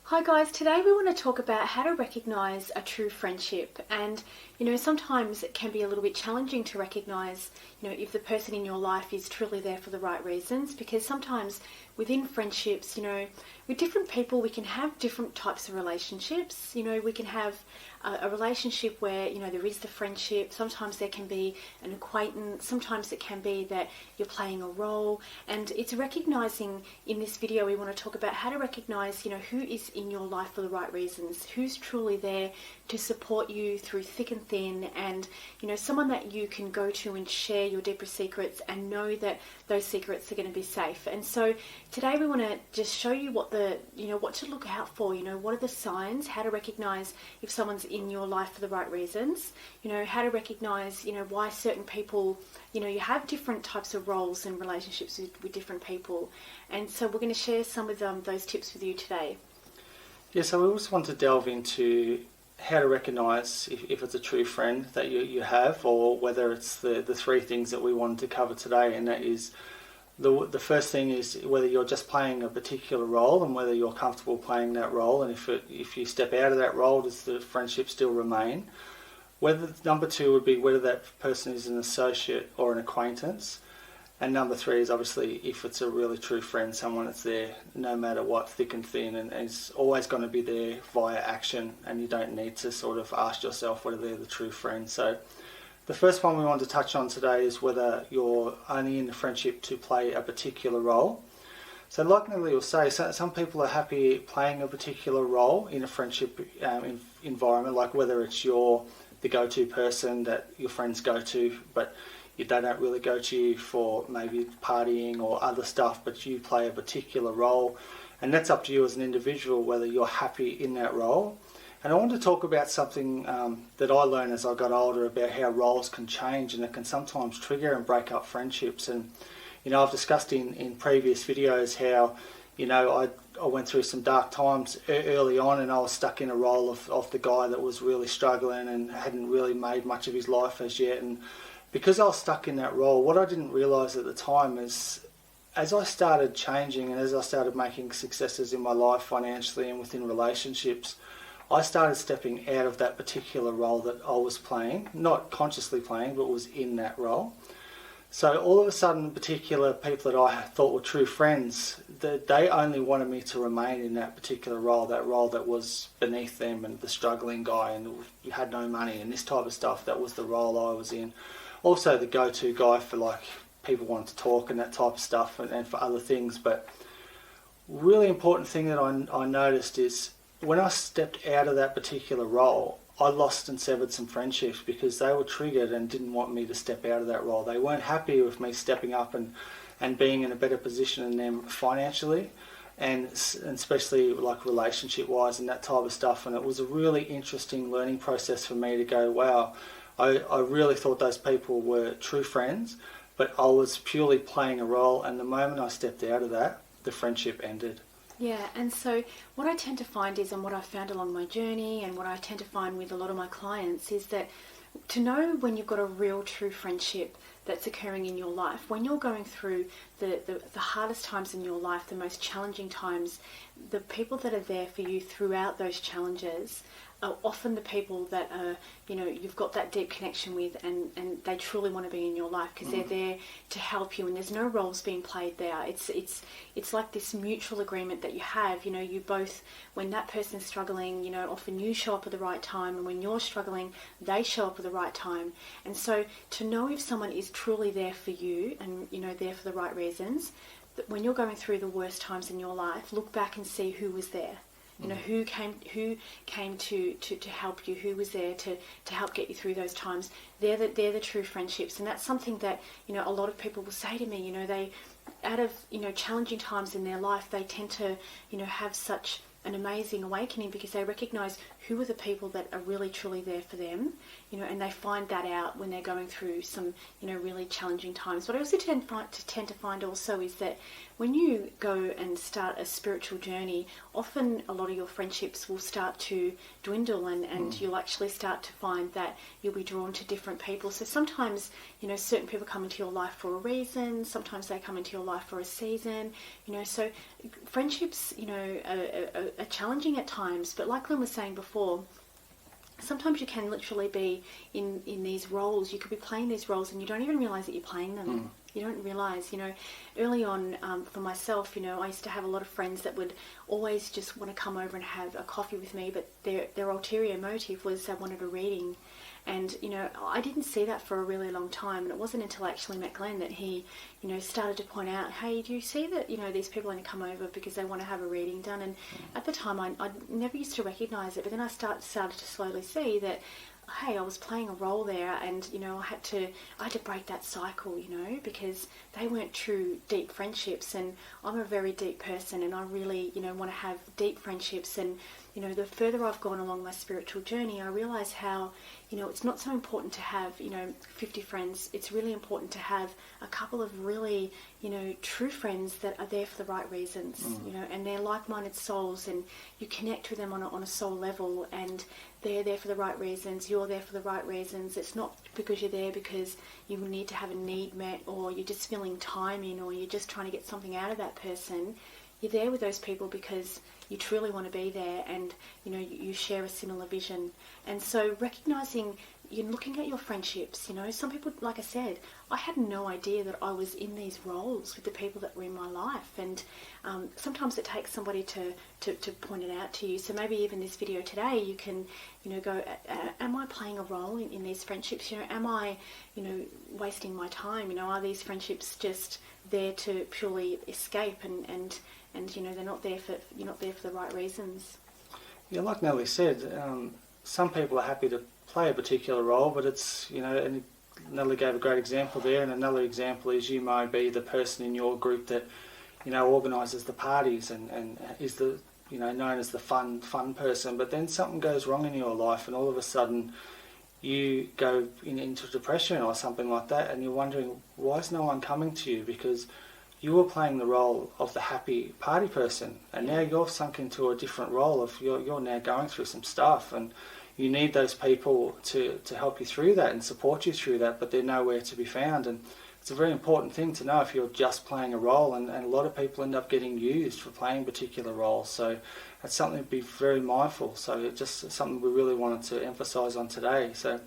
Hi guys, today we want to talk about how to recognise a true friendship. And sometimes it can be a little bit challenging to recognise if the person in your life is truly there for the right reasons, because sometimes within friendships, with different people we can have different types of relationships. We can have a relationship where there is the friendship. Sometimes there can be an acquaintance, sometimes it can be that you're playing a role, and it's recognising. In this video we want to talk about how to recognise who is in your life for the right reasons, who's truly there to support you through thick and thin, and someone that you can go to and share your deepest secrets and know that those secrets are going to be safe. And so today we want to just show you what to look out for. What are the signs, how to recognise if someone's in your life for the right reasons, how to recognise why certain people, you have different types of roles and relationships with different people. And so we're going to share some of those tips with you today. Yeah, so we also want to delve into how to recognise if it's a true friend that you have, or whether it's the three things that we wanted to cover today. And that is, the first thing is whether you're just playing a particular role and whether you're comfortable playing that role, and if you step out of that role, does the friendship still remain? Number two would be whether that person is an associate or an acquaintance. And number three is obviously if it's a really true friend, someone that's there no matter what, thick and thin, and is always going to be there via action, and you don't need to sort of ask yourself whether they're the true friend. So the first one we want to touch on today is whether you're only in the friendship to play a particular role. So like Natalie will say, some people are happy playing a particular role in a friendship environment, like whether it's you're the go-to person that your friends go to, but they don't really go to you for maybe partying or other stuff, but you play a particular role, and that's up to you as an individual whether you're happy in that role. And I want to talk about something that I learned as I got older about how roles can change, and it can sometimes trigger and break up friendships. And I've discussed in previous videos how I went through some dark times early on, and I was stuck in a role of the guy that was really struggling and hadn't really made much of his life as yet. And because I was stuck in that role, what I didn't realise at the time is, as I started changing and as I started making successes in my life financially and within relationships, I started stepping out of that particular role that I was playing, not consciously playing, but was in that role. So all of a sudden, particular people that I thought were true friends, they only wanted me to remain in that particular role that was beneath them, and the struggling guy and you had no money and this type of stuff. That was the role I was in. Also the go-to guy for like people wanting to talk and that type of stuff, and for other things. But really important thing that I noticed is when I stepped out of that particular role, I lost and severed some friendships because they were triggered and didn't want me to step out of that role. They weren't happy with me stepping up and being in a better position than them financially, and especially like relationship wise and that type of stuff. And it was a really interesting learning process for me to go, wow, I really thought those people were true friends, but I was purely playing a role, and the moment I stepped out of that, the friendship ended. Yeah, and so what I tend to find is, and what I've found along my journey, and what I tend to find with a lot of my clients, is that to know when you've got a real true friendship that's occurring in your life, when you're going through the hardest times in your life, the most challenging times, the people that are there for you throughout those challenges are often the people that are, you've got that deep connection with, and they truly want to be in your life because they're there to help you, and there's no roles being played there. It's like this mutual agreement that you have. You both, when that person's struggling, often you show up at the right time, and when you're struggling, they show up at the right time. And so to know if someone is truly there for you and there for the right reasons, that when you're going through the worst times in your life, look back and see who was there. Who came to help you, who was there to help get you through those times. They're the true friendships. And that's something that a lot of people will say to me. They, out of challenging times in their life, they tend to have such an amazing awakening because they recognise who are the people that are really truly there for them, and they find that out when they're going through some really challenging times. What I also tend to find also is that when you go and start a spiritual journey, often a lot of your friendships will start to dwindle, and you'll actually start to find that you'll be drawn to different people. So sometimes certain people come into your life for a reason, sometimes they come into your life for a season, so friendships are challenging at times. But like Glen was saying before, sometimes you can literally be in these roles. You could be playing these roles and you don't even realise that you're playing them. You don't realise, early on for myself, I used to have a lot of friends that would always just want to come over and have a coffee with me, but their ulterior motive was they wanted a reading. And, I didn't see that for a really long time. And it wasn't until I actually met Glen that he, started to point out, hey, do you see that, these people only come over because they want to have a reading done? And at the time, I never used to recognise it. But then I started to slowly see that, hey, I was playing a role there, and I had to break that cycle, because they weren't true deep friendships, and I'm a very deep person, and I really want to have deep friendships. And the further I've gone along my spiritual journey, I realise how it's not so important to have 50 friends. It's really important to have a couple of really true friends that are there for the right reasons, and they're like-minded souls, and you connect with them on a soul level, and they're there for the right reasons, you're there for the right reasons. It's not because you're there because you need to have a need met, or you're just filling time in, or you're just trying to get something out of that person. You're there with those people because you truly want to be there, and you share a similar vision. And so recognising, you're looking at your friendships, some people, like I said, I had no idea that I was in these roles with the people that were in my life. And sometimes it takes somebody to point it out to you. So maybe even this video today, you can, go, am I playing a role in these friendships? Am I, wasting my time? Are these friendships just there to purely escape, and they're not there for, you're not there for the right reasons? Yeah, like Nellie said, some people are happy to play a particular role, but it's, and Nellie gave a great example there, and another example is you may be the person in your group that, organises the parties and is the, known as the fun person, but then something goes wrong in your life and all of a sudden you go into depression or something like that, and you're wondering, why is no one coming to you? Because you were playing the role of the happy party person, and now you're sunk into a different role of you're now going through some stuff, and you need those people to help you through that and support you through that, but they're nowhere to be found. And it's a very important thing to know if you're just playing a role, and a lot of people end up getting used for playing particular roles. So that's something to be very mindful. So it's just something we really wanted to emphasise on today. So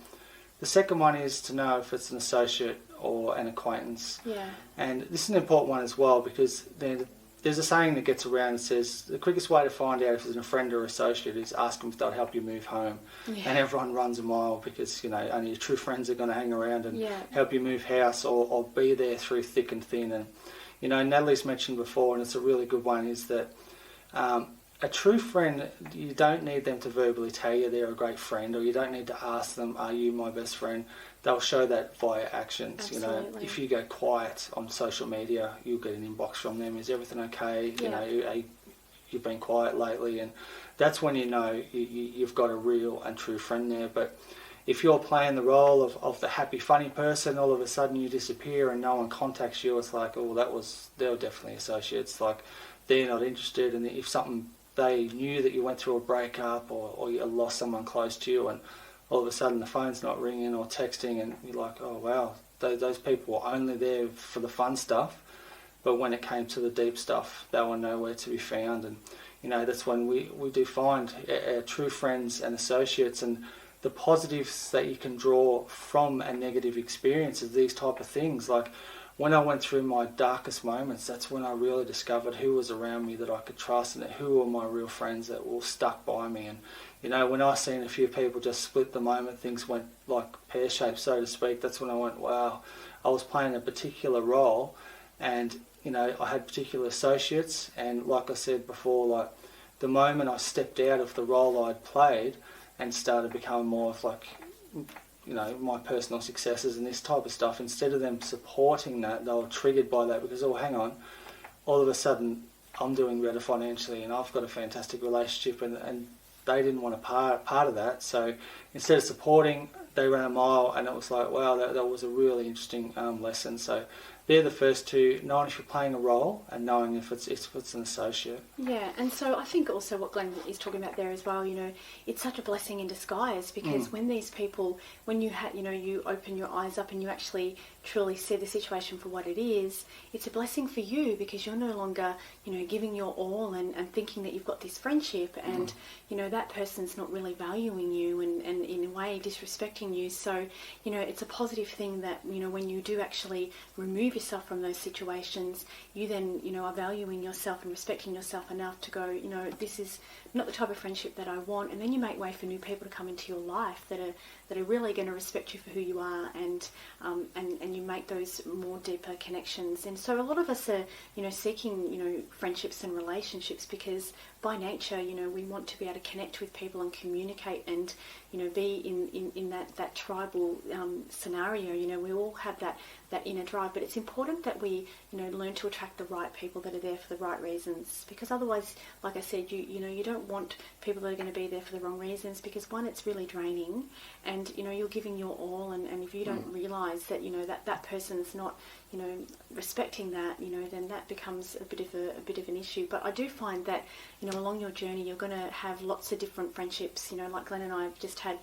the second one is to know if it's an associate or an acquaintance. Yeah. And this is an important one as well, because there's a saying that gets around that says the quickest way to find out if it's a friend or associate is ask them if they'll help you move home. Yeah. And everyone runs a mile because, only your true friends are going to hang around and help you move house or be there through thick and thin. And, Natalie's mentioned before, and it's a really good one, is that a true friend, you don't need them to verbally tell you they're a great friend, or you don't need to ask them, are you my best friend? They'll show that via actions. Absolutely. If you go quiet on social media, you'll get an inbox from them. Is everything okay? You've been quiet lately, and that's when you've got a real and true friend there. But if you're playing the role of the happy, funny person, all of a sudden you disappear and no one contacts you, it's like, oh, they were definitely associates. Like, they're not interested, and if something, they knew that you went through a breakup or you lost someone close to you, and all of a sudden the phone's not ringing or texting, and you're like, oh wow, those people were only there for the fun stuff, but when it came to the deep stuff, they were nowhere to be found. And that's when we do find true friends and associates, and the positives that you can draw from a negative experience is these type of things. Like, when I went through my darkest moments, that's when I really discovered who was around me that I could trust, and who were my real friends that were stuck by me. And when I seen a few people just split the moment things went like pear-shaped, so to speak, that's when I went, wow, I was playing a particular role, and I had particular associates, and like I said before, like the moment I stepped out of the role I'd played and started becoming more of like, my personal successes and this type of stuff, instead of them supporting that, they were triggered by that because, oh, hang on, all of a sudden I'm doing better financially and I've got a fantastic relationship, and they didn't want a part of that. So instead of supporting, they ran a mile, and it was like, wow, that was a really interesting lesson. So they're the first two, knowing if you're playing a role and knowing if it's an associate. Yeah, and so I think also what Glen is talking about there as well, it's such a blessing in disguise, because when these people, when you you open your eyes up and you actually truly see the situation for what it is, it's a blessing for you, because you're no longer, giving your all and thinking that you've got this friendship, and, that person's not really valuing you and in a way disrespecting you. So, it's a positive thing that, when you do actually remove yourself from those situations, you then, are valuing yourself and respecting yourself enough to go, this is not the type of friendship that I want. And then you make way for new people to come into your life that are really going to respect you for who you are, and you make those more deeper connections. And so a lot of us are, seeking, friendships and relationships, because by nature, we want to be able to connect with people and communicate and, be in that tribal scenario. We all have that inner drive, but it's important that we, learn to attract the right people that are there for the right reasons, because otherwise, like I said, you don't want people that are going to be there for the wrong reasons, because one, it's really draining, and, you're giving your all, and if you don't realise that, that person's not, respecting that, then that becomes a bit of an issue. But I do find that, along your journey, you're going to have lots of different friendships. Like Glenn and I have just had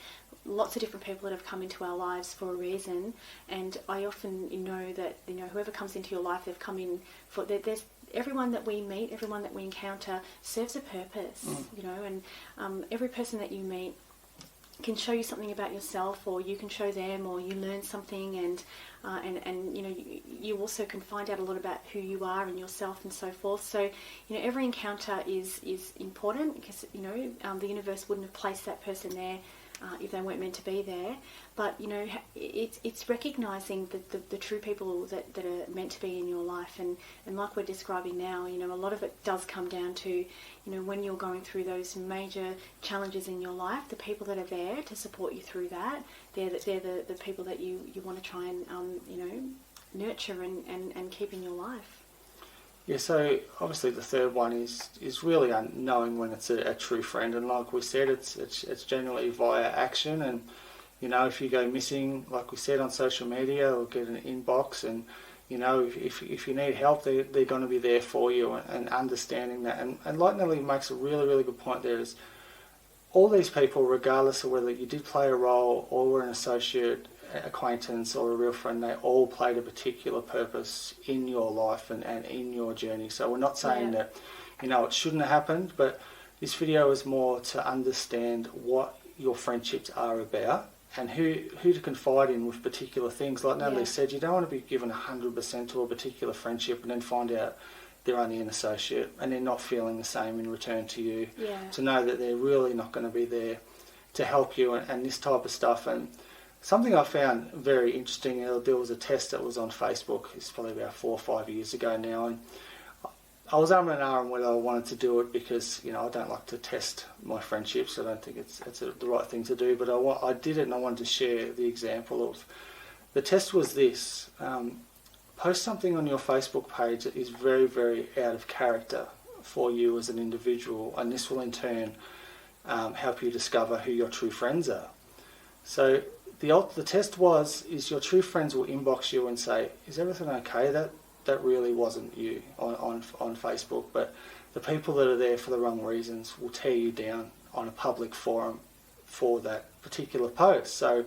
lots of different people that have come into our lives for a reason, and I often know that whoever comes into your life, they've come in for there's everyone that we meet, everyone that we encounter serves a purpose, and every person that you meet can show you something about yourself, or you can show them, or you learn something, and you also can find out a lot about who you are and yourself and so forth. So every encounter is important, because the universe wouldn't have placed that person there if they weren't meant to be there. But it's recognising the true people that are meant to be in your life, and like we're describing now, a lot of it does come down to when you're going through those major challenges in your life, the people that are there to support you through that, they're the people that you want to try and nurture and keep in your life. Yeah, so obviously the third one is really knowing when it's a true friend, and like we said, it's generally via action. And if you go missing, like we said, on social media, or get an inbox, and if you need help, they're going to be there for you, and understanding that. And like Natalie makes a really, really good point there, is all these people, regardless of whether you did play a role or were an associate, acquaintance, or a real friend, they all played a particular purpose in your life and in your journey. So we're not saying that it shouldn't have happened, but this video is more to understand what your friendships are about, and who to confide in with particular things. Like Natalie said, you don't want to be given 100% to a particular friendship and then find out they're only an associate and they're not feeling the same in return to you. To know that they're really not going to be there to help you, and this type of stuff. And something I found very interesting, there was a test that was on Facebook, it's probably about 4 or 5 years ago now, and I was and ahhing whether I wanted to do it, because I don't like to test my friendships. I don't think it's the right thing to do, but I did it, and I wanted to share the example of the test. Was this: post something on your Facebook page that is very, very out of character for you as an individual, and this will in turn help you discover who your true friends are. So the test is your true friends will inbox you and say, "Is everything okay? That really wasn't you on Facebook." But the people that are there for the wrong reasons will tear you down on a public forum for that particular post. So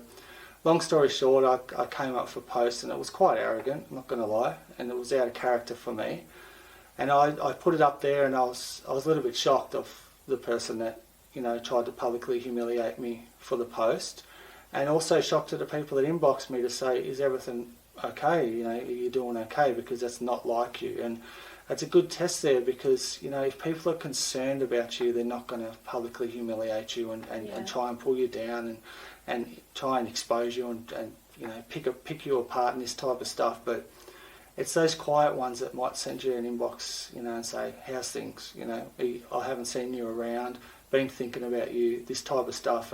long story short, I came up for a post, and it was quite arrogant, I'm not going to lie, and it was out of character for me. And I put it up there, and I was a little bit shocked of the person that tried to publicly humiliate me for the post, and also shocked at the people that inboxed me to say, "Is everything okay? Are you doing okay?" Because that's not like you. And it's a good test there, because if people are concerned about you, they're not going to publicly humiliate you and try and pull you down and try and expose you and pick you apart and this type of stuff. But it's those quiet ones that might send you an inbox, and say, "How's things? I haven't seen you around, been thinking about you," this type of stuff.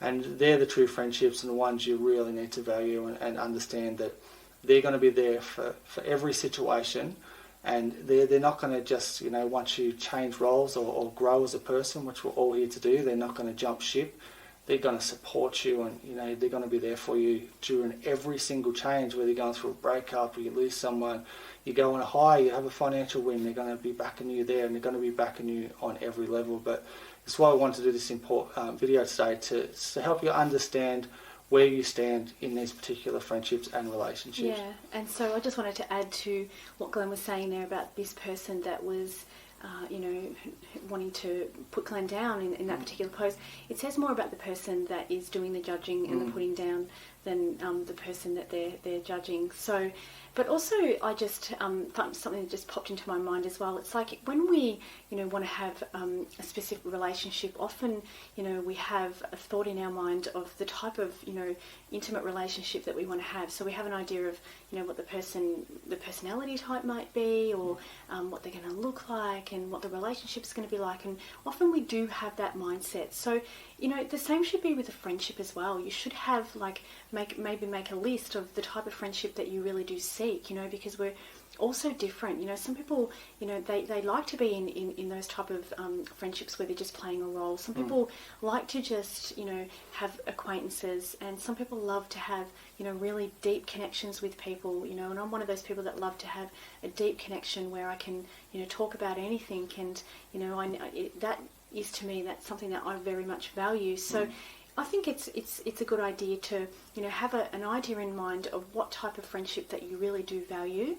And they're the true friendships, and the ones you really need to value and understand that they're going to be there for every situation, and they're not going to just, once you change roles or grow as a person, which we're all here to do, they're not going to jump ship. They're going to support you, and they're going to be there for you during every single change, whether you're going through a breakup or you lose someone, you go on a high, you have a financial win, they're going to be backing you there, and they're going to be backing you on every level. But that's why I wanted to do this video today, to help you understand where you stand in these particular friendships and relationships. Yeah, and so I just wanted to add to what Glenn was saying there about this person that was, wanting to put Glenn down in that particular post. It says more about the person that is doing the judging and the putting down than the person that they're judging. So, but also I just thought something that just popped into my mind as well. It's like when we, want to have a specific relationship, often, we have a thought in our mind of the type of, intimate relationship that we want to have. So we have an idea of, what the personality type might be, or what they're going to look like, and what the relationship's going to be like. And often we do have that mindset. So, the same should be with a friendship as well. You should have maybe make a list of the type of friendship that you really do seek, because we're all so different. Some people, they like to be in those type of friendships where they're just playing a role. Some people like to just, have acquaintances, and some people love to have, really deep connections with people, and I'm one of those people that love to have a deep connection where I can, talk about anything, and, that is, to me, that's something that I very much value. So I think it's a good idea to, have an idea in mind of what type of friendship that you really do value,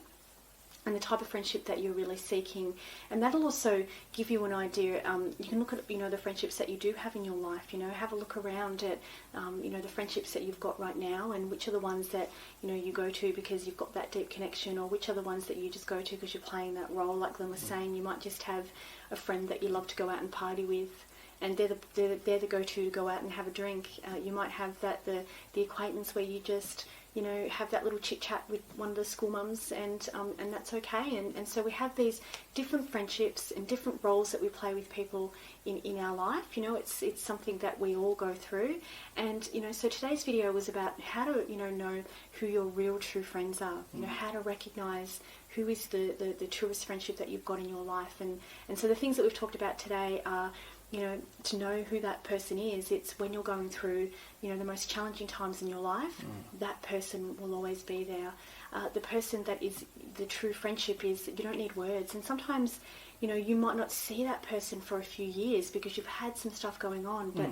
and the type of friendship that you're really seeking. And that'll also give you an idea. You can look at, the friendships that you do have in your life, have a look around at, the friendships that you've got right now, and which are the ones that, you go to because you've got that deep connection, or which are the ones that you just go to because you're playing that role. Like Glenn was saying, you might just have a friend that you love to go out and party with, and they're the go-to to go out and have a drink. You might have the acquaintance where you just, have that little chit-chat with one of the school mums, and that's okay. And so we have these different friendships and different roles that we play with people in our life. It's something that we all go through. And, so today's video was about how to, know who your real true friends are, how to recognise who is the truest friendship that you've got in your life. And so the things that we've talked about today are, to know who that person is. It's when you're going through, the most challenging times in your life, that person will always be there. The person that is the true friendship is, you don't need words. And sometimes, you might not see that person for a few years because you've had some stuff going on, but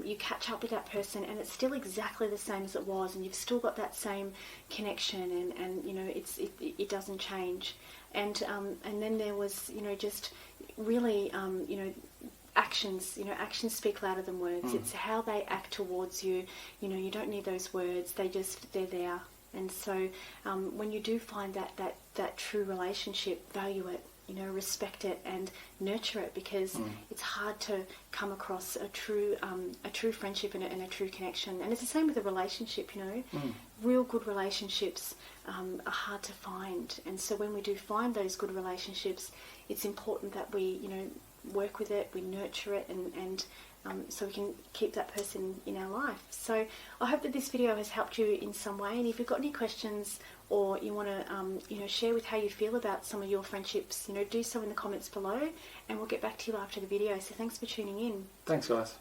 you catch up with that person and it's still exactly the same as it was, and you've still got that same connection, and it doesn't change. And then there was, just really, actions actions speak louder than words. It's how they act towards you. You don't need those words, they're there. And so when you do find that true relationship, value it, respect it and nurture it, because it's hard to come across a true friendship and a true connection. And it's the same with a relationship. Real good relationships are hard to find. And so when we do find those good relationships, it's important that we work with it, we nurture it, and so we can keep that person in our life. So I hope that this video has helped you in some way, and if you've got any questions or you want to share with how you feel about some of your friendships, do so in the comments below, and we'll get back to you after the video. So thanks for tuning in. Thanks, guys.